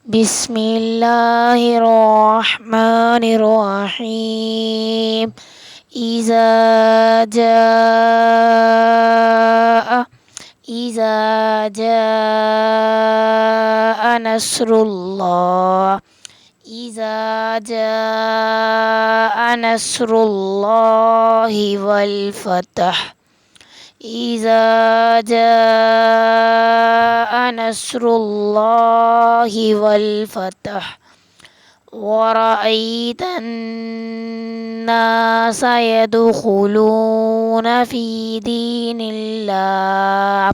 بسم الله الرحمن الرحيم. إذا جاء إذا جاء نصر الله إذا جاء نصر الله والفتح إذا جاء نصر الله والفتح ورأيت الناس يدخلون في دين الله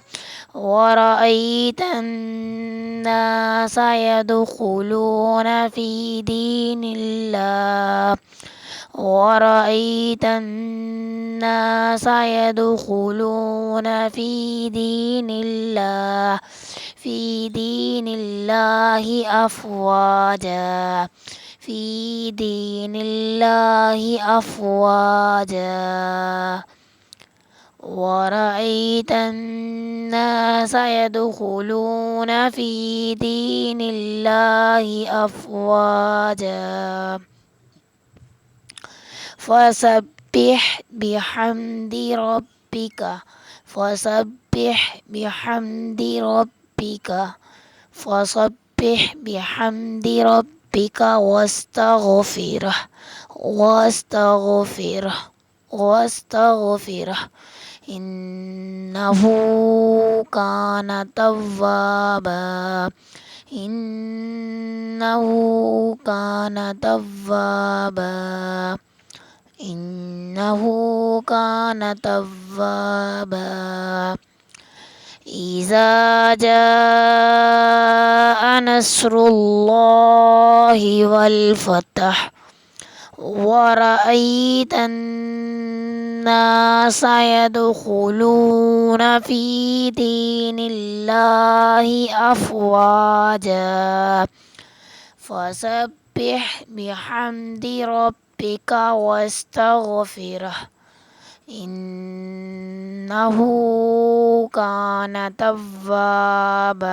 ورأيت الناس يدخلون في دين الله ورأيت الناس يدخلون في دين الله أفواجا ورأيت الناس يدخلون في دين الله أفواجا فسبح بحمد ربك فسبح بحمد ربك فسبح بحمد ربك واستغفره إنه كان توابا إنه كان توابا إنه كان توابا إذا جاء نصر الله والفتح ورأيت الناس يدخلون في دين الله أفواجا فسبح بحمد ربك واستغفره إنه كان توابا.